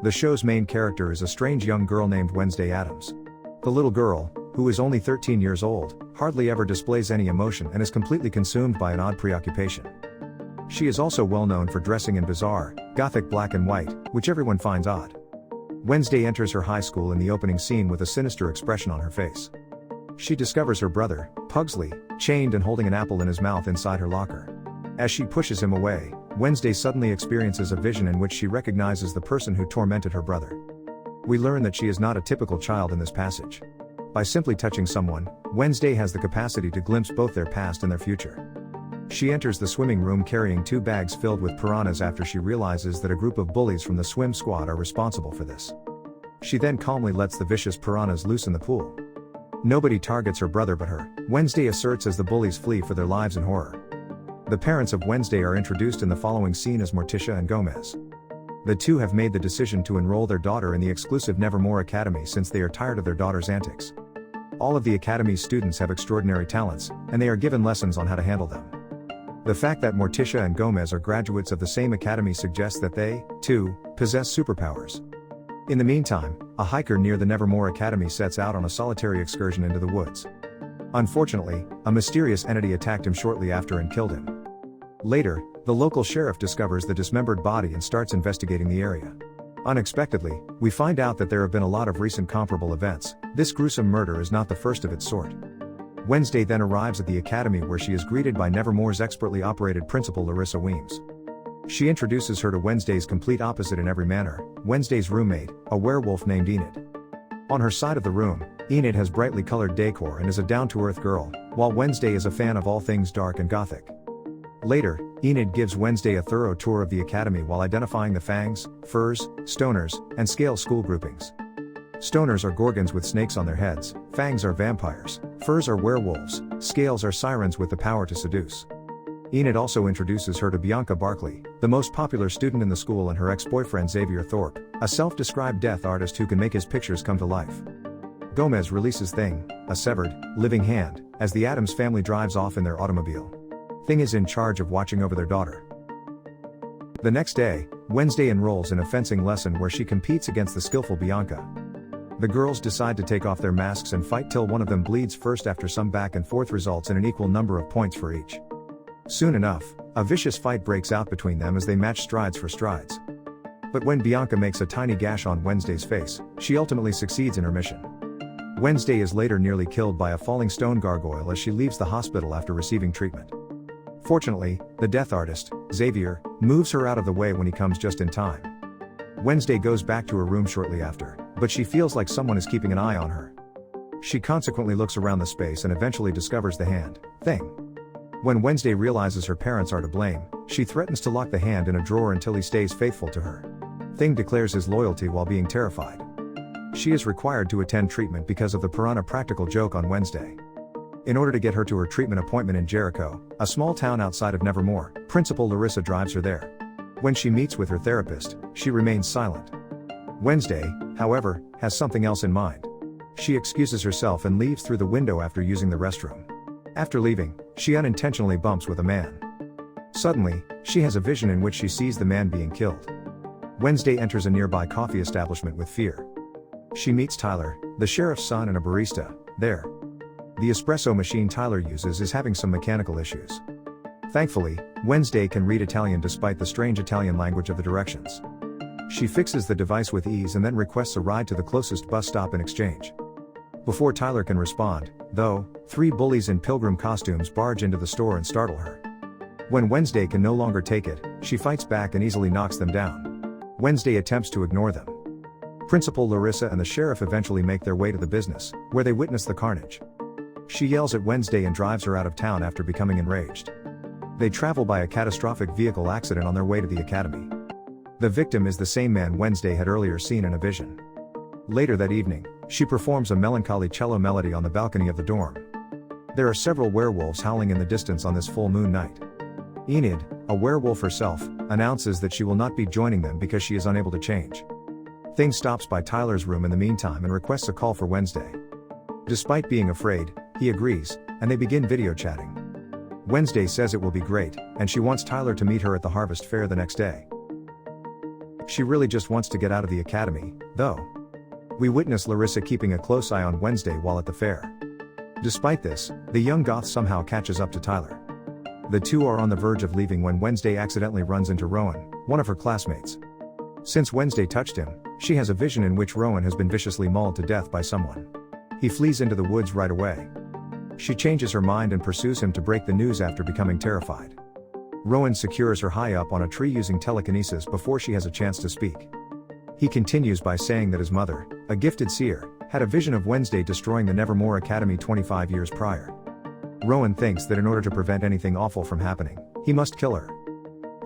The show's main character is a strange young girl named Wednesday Addams. The little girl, who is only 13 years old, hardly ever displays any emotion and is completely consumed by an odd preoccupation. She is also well known for dressing in bizarre, gothic black and white, which everyone finds odd. Wednesday enters her high school in the opening scene with a sinister expression on her face. She discovers her brother, Pugsley, chained and holding an apple in his mouth inside her locker. As she pushes him away, Wednesday suddenly experiences a vision in which she recognizes the person who tormented her brother. We learn that she is not a typical child in this passage. By simply touching someone, Wednesday has the capacity to glimpse both their past and their future. She enters the swimming room carrying 2 bags filled with piranhas after she realizes that a group of bullies from the swim squad are responsible for this. She then calmly lets the vicious piranhas loose in the pool. Nobody targets her brother but her, Wednesday asserts as the bullies flee for their lives in horror. The parents of Wednesday are introduced in the following scene as Morticia and Gomez. The two have made the decision to enroll their daughter in the exclusive Nevermore Academy since they are tired of their daughter's antics. All of the Academy's students have extraordinary talents, and they are given lessons on how to handle them. The fact that Morticia and Gomez are graduates of the same academy suggests that they, too, possess superpowers. In the meantime, a hiker near the Nevermore Academy sets out on a solitary excursion into the woods. Unfortunately, a mysterious entity attacked him shortly after and killed him. Later, the local sheriff discovers the dismembered body and starts investigating the area. Unexpectedly, we find out that there have been a lot of recent comparable events. This gruesome murder is not the first of its sort. Wednesday then arrives at the academy where she is greeted by Nevermore's expertly operated principal Larissa Weems. She introduces her to Wednesday's complete opposite in every manner, Wednesday's roommate, a werewolf named Enid. On her side of the room, Enid has brightly colored decor and is a down-to-earth girl, while Wednesday is a fan of all things dark and gothic. Later, Enid gives Wednesday a thorough tour of the academy while identifying the fangs, furs, stoners, and scale school groupings. Stoners are gorgons with snakes on their heads, fangs are vampires, furs are werewolves, scales are sirens with the power to seduce. Enid also introduces her to Bianca Barkley, the most popular student in the school, and her ex-boyfriend Xavier Thorpe, a self-described death artist who can make his pictures come to life. Gomez releases Thing, a severed, living hand, as the Addams family drives off in their automobile. Thing is in charge of watching over their daughter. The next day, Wednesday enrolls in a fencing lesson where she competes against the skillful Bianca. The girls decide to take off their masks and fight till one of them bleeds first. After some back and forth results in an equal number of points for each. Soon enough, a vicious fight breaks out between them as they match strides for strides. But when Bianca makes a tiny gash on Wednesday's face, she ultimately succeeds in her mission. Wednesday is later nearly killed by a falling stone gargoyle as she leaves the hospital after receiving treatment. Fortunately, the death artist, Xavier, moves her out of the way when he comes just in time. Wednesday goes back to her room shortly after, but she feels like someone is keeping an eye on her. She consequently looks around the space and eventually discovers the hand, Thing. When Wednesday realizes her parents are to blame, she threatens to lock the hand in a drawer until he stays faithful to her. Thing declares his loyalty while being terrified. She is required to attend treatment because of the piranha practical joke on Wednesday. In order to get her to her treatment appointment in Jericho, a small town outside of Nevermore, Principal Larissa drives her there. When she meets with her therapist, she remains silent. Wednesday, however, has something else in mind. She excuses herself and leaves through the window after using the restroom. After leaving, she unintentionally bumps with a man. Suddenly, she has a vision in which she sees the man being killed. Wednesday enters a nearby coffee establishment with fear. She meets Tyler, the sheriff's son, and a barista there. The espresso machine Tyler uses is having some mechanical issues. Thankfully, Wednesday can read Italian despite the strange Italian language of the directions. She fixes the device with ease and then requests a ride to the closest bus stop in exchange. Before Tyler can respond, though, 3 bullies in pilgrim costumes barge into the store and startle her. When Wednesday can no longer take it, she fights back and easily knocks them down. Wednesday attempts to ignore them. Principal Larissa and the sheriff eventually make their way to the business, where they witness the carnage. She yells at Wednesday and drives her out of town after becoming enraged. They travel by a catastrophic vehicle accident on their way to the academy. The victim is the same man Wednesday had earlier seen in a vision. Later that evening, she performs a melancholy cello melody on the balcony of the dorm. There are several werewolves howling in the distance on this full moon night. Enid, a werewolf herself, announces that she will not be joining them because she is unable to change. Thing stops by Tyler's room in the meantime and requests a call for Wednesday. Despite being afraid, he agrees, and they begin video chatting. Wednesday says it will be great, and she wants Tyler to meet her at the harvest fair the next day. She really just wants to get out of the academy, though. We witness Larissa keeping a close eye on Wednesday while at the fair. Despite this, the young goth somehow catches up to Tyler. The two are on the verge of leaving when Wednesday accidentally runs into Rowan, one of her classmates. Since Wednesday touched him, she has a vision in which Rowan has been viciously mauled to death by someone. He flees into the woods right away. She changes her mind and pursues him to break the news after becoming terrified. Rowan secures her high up on a tree using telekinesis before she has a chance to speak. He continues by saying that his mother, a gifted seer, had a vision of Wednesday destroying the Nevermore Academy 25 years prior. Rowan thinks that in order to prevent anything awful from happening, he must kill her.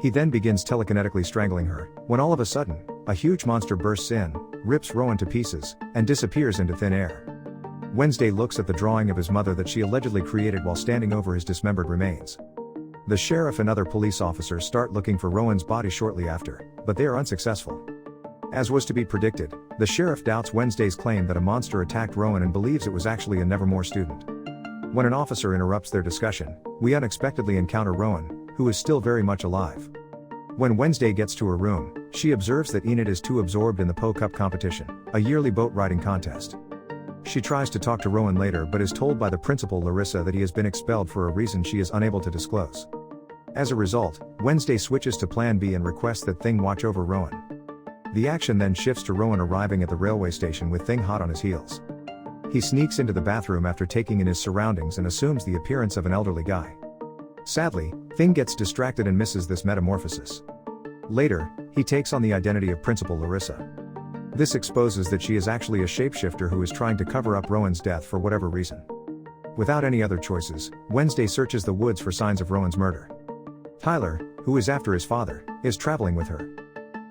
He then begins telekinetically strangling her, when all of a sudden, a huge monster bursts in, rips Rowan to pieces, and disappears into thin air. Wednesday looks at the drawing of his mother that she allegedly created while standing over his dismembered remains. The sheriff and other police officers start looking for Rowan's body shortly after, but they are unsuccessful. As was to be predicted, the sheriff doubts Wednesday's claim that a monster attacked Rowan and believes it was actually a Nevermore student. When an officer interrupts their discussion, we unexpectedly encounter Rowan, who is still very much alive. When Wednesday gets to her room, she observes that Enid is too absorbed in the Po Cup competition, a yearly boat riding contest. She tries to talk to Rowan later but is told by the principal Larissa that he has been expelled for a reason she is unable to disclose. As a result, Wednesday switches to Plan B and requests that Thing watch over Rowan. The action then shifts to Rowan arriving at the railway station with Thing hot on his heels. He sneaks into the bathroom after taking in his surroundings and assumes the appearance of an elderly guy. Sadly, Thing gets distracted and misses this metamorphosis. Later, he takes on the identity of Principal Larissa. This exposes that she is actually a shapeshifter who is trying to cover up Rowan's death for whatever reason. Without any other choices, Wednesday searches the woods for signs of Rowan's murder. Tyler, who is after his father, is traveling with her.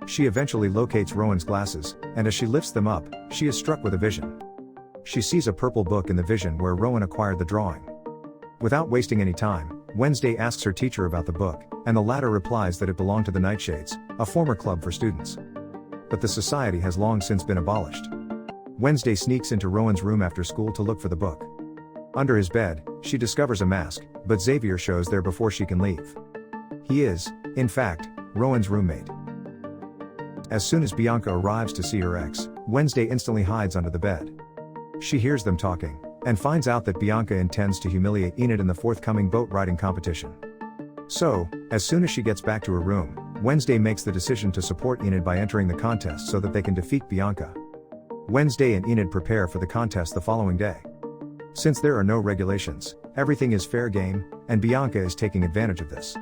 She eventually locates Rowan's glasses, and as she lifts them up, she is struck with a vision. She sees a purple book in the vision where Rowan acquired the drawing. Without wasting any time, Wednesday asks her teacher about the book, and the latter replies that it belonged to the Nightshades, a former club for students. But the society has long since been abolished. Wednesday sneaks into Rowan's room after school to look for the book. Under his bed, she discovers a mask, but Xavier shows there before she can leave. He is, in fact, Rowan's roommate. As soon as Bianca arrives to see her ex, Wednesday instantly hides under the bed. She hears them talking, and finds out that Bianca intends to humiliate Enid in the forthcoming boat riding competition. So, as soon as she gets back to her room, Wednesday makes the decision to support Enid by entering the contest so that they can defeat Bianca. Wednesday and Enid prepare for the contest the following day. Since there are no regulations, everything is fair game, and Bianca is taking advantage of this.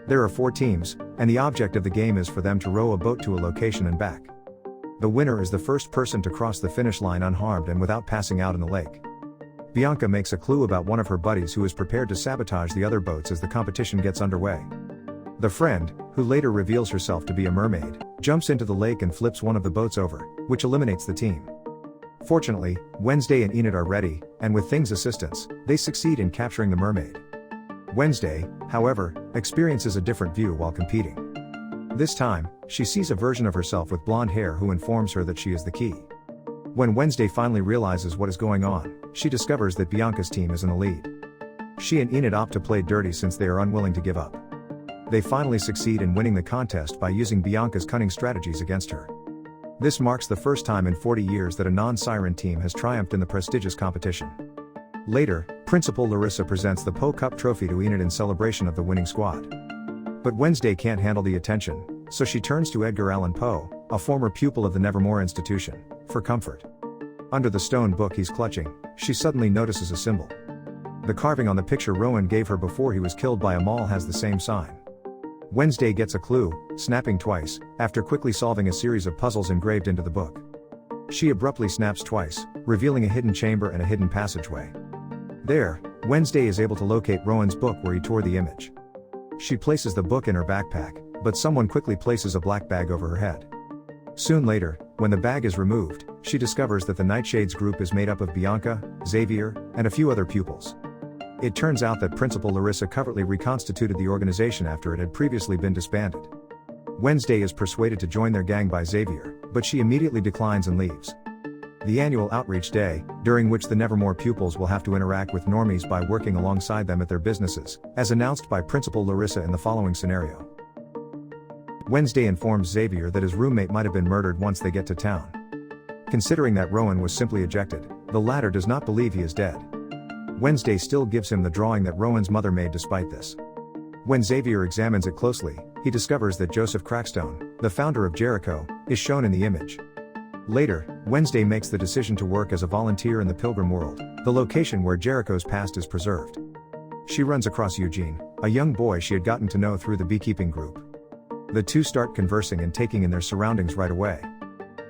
There are 4 teams, and the object of the game is for them to row a boat to a location and back. The winner is the first person to cross the finish line unharmed and without passing out in the lake. Bianca makes a clue about one of her buddies who is prepared to sabotage the other boats as the competition gets underway. The friend, who later reveals herself to be a mermaid, jumps into the lake and flips one of the boats over, which eliminates the team. Fortunately, Wednesday and Enid are ready, and with Thing's assistance, they succeed in capturing the mermaid. Wednesday, however, experiences a different view while competing. This time, she sees a version of herself with blonde hair who informs her that she is the key. When Wednesday finally realizes what is going on, she discovers that Bianca's team is in the lead. She and Enid opt to play dirty since they are unwilling to give up. They finally succeed in winning the contest by using Bianca's cunning strategies against her. This marks the first time in 40 years that a non-siren team has triumphed in the prestigious competition. Later, Principal Larissa presents the Po Cup trophy to Enid in celebration of the winning squad. But Wednesday can't handle the attention, so she turns to Edgar Allan Poe, a former pupil of the Nevermore Institution, for comfort. Under the stone book he's clutching, she suddenly notices a symbol. The carving on the picture Rowan gave her before he was killed by a mall has the same sign. Wednesday gets a clue, snapping twice, after quickly solving a series of puzzles engraved into the book. She abruptly snaps twice, revealing a hidden chamber and a hidden passageway. There, Wednesday is able to locate Rowan's book where he tore the image. She places the book in her backpack, but someone quickly places a black bag over her head. Soon later, when the bag is removed, she discovers that the Nightshades group is made up of Bianca, Xavier, and a few other pupils. It turns out that Principal Larissa covertly reconstituted the organization after it had previously been disbanded. Wednesday is persuaded to join their gang by Xavier, but she immediately declines and leaves. The annual outreach day, during which the Nevermore pupils will have to interact with normies by working alongside them at their businesses, as announced by Principal Larissa in the following scenario. Wednesday informs Xavier that his roommate might have been murdered once they get to town. Considering that Rowan was simply ejected, the latter does not believe he is dead. Wednesday still gives him the drawing that Rowan's mother made despite this. When Xavier examines it closely, he discovers that Joseph Crackstone, the founder of Jericho, is shown in the image. Later, Wednesday makes the decision to work as a volunteer in the Pilgrim World, the location where Jericho's past is preserved. She runs across Eugene, a young boy she had gotten to know through the beekeeping group. The two start conversing and taking in their surroundings right away.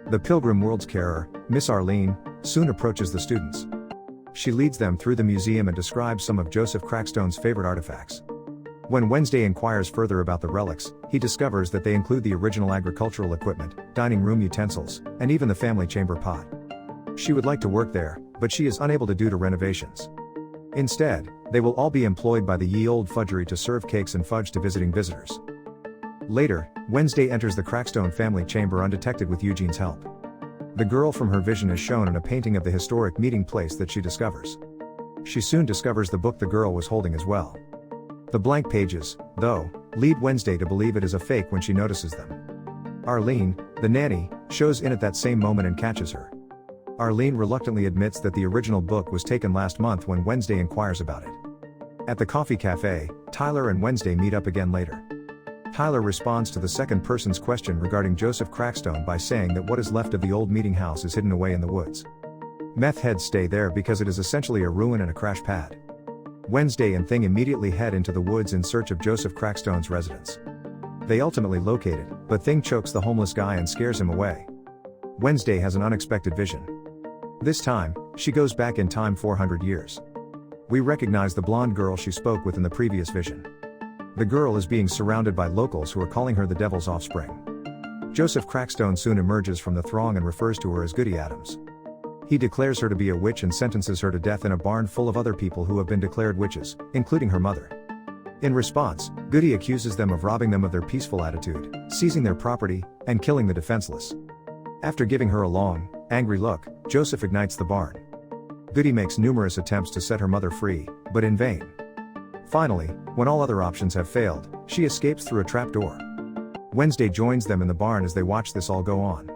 The Pilgrim World's carer, Miss Arlene, soon approaches the students. She leads them through the museum and describes some of Joseph Crackstone's favorite artifacts. When Wednesday inquires further about the relics, he discovers that they include the original agricultural equipment, dining room utensils, and even the family chamber pot. She would like to work there, but she is unable to due to renovations. Instead, they will all be employed by the ye old fudgery to serve cakes and fudge to visiting visitors. Later, Wednesday enters the Crackstone family chamber undetected with Eugene's help. The girl from her vision is shown in a painting of the historic meeting place that she discovers. She soon discovers the book the girl was holding as well. The blank pages, though, lead Wednesday to believe it is a fake when she notices them. Arlene, the nanny, shows in at that same moment and catches her. Arlene reluctantly admits that the original book was taken last month when Wednesday inquires about it. At the coffee cafe, Tyler and Wednesday meet up again later. Tyler responds to the second person's question regarding Joseph Crackstone by saying that what is left of the old meeting house is hidden away in the woods. Meth heads stay there because it is essentially a ruin and a crash pad. Wednesday and Thing immediately head into the woods in search of Joseph Crackstone's residence. They ultimately locate it, but Thing chokes the homeless guy and scares him away. Wednesday has an unexpected vision. This time, she goes back in time 400 years. We recognize the blonde girl she spoke with in the previous vision. The girl is being surrounded by locals who are calling her the devil's offspring. Joseph Crackstone soon emerges from the throng and refers to her as Goody Addams. He declares her to be a witch and sentences her to death in a barn full of other people who have been declared witches, including her mother. In response, Goody accuses them of robbing them of their peaceful attitude, seizing their property, and killing the defenseless. After giving her a long, angry look, Joseph ignites the barn. Goody makes numerous attempts to set her mother free, but in vain. Finally, when all other options have failed, she escapes through a trapdoor. Wednesday joins them in the barn as they watch this all go on.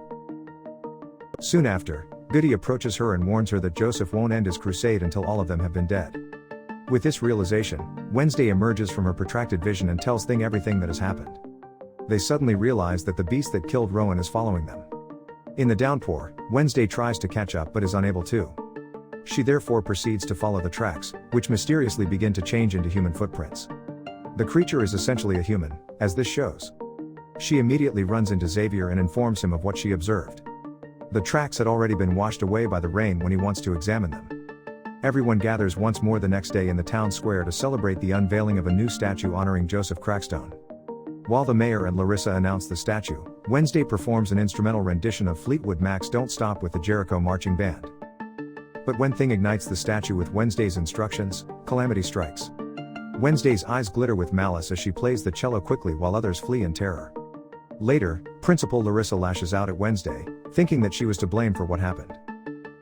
Soon after, Goody approaches her and warns her that Joseph won't end his crusade until all of them have been dead. With this realization, Wednesday emerges from her protracted vision and tells Thing everything that has happened. They suddenly realize that the beast that killed Rowan is following them. In the downpour, Wednesday tries to catch up but is unable to. She therefore proceeds to follow the tracks, which mysteriously begin to change into human footprints. The creature is essentially a human, as this shows. She immediately runs into Xavier and informs him of what she observed. The tracks had already been washed away by the rain when he wants to examine them. Everyone gathers once more the next day in the town square to celebrate the unveiling of a new statue honoring Joseph Crackstone. While the mayor and Larissa announce the statue, Wednesday performs an instrumental rendition of Fleetwood Mac's Don't Stop with the Jericho Marching Band. But when Thing ignites the statue with Wednesday's instructions, calamity strikes. Wednesday's eyes glitter with malice as she plays the cello quickly while others flee in terror. Later, Principal Larissa lashes out at Wednesday, thinking that she was to blame for what happened.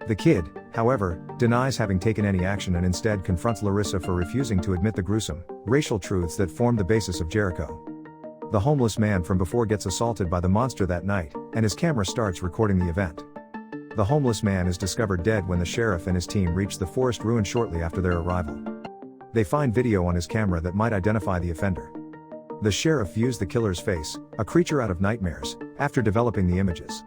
The kid, however, denies having taken any action and instead confronts Larissa for refusing to admit the gruesome, racial truths that formed the basis of Jericho. The homeless man from before gets assaulted by the monster that night, and his camera starts recording the event. The homeless man is discovered dead when the sheriff and his team reach the forest ruin shortly after their arrival. They find video on his camera that might identify the offender. The sheriff views the killer's face, a creature out of nightmares, after developing the images.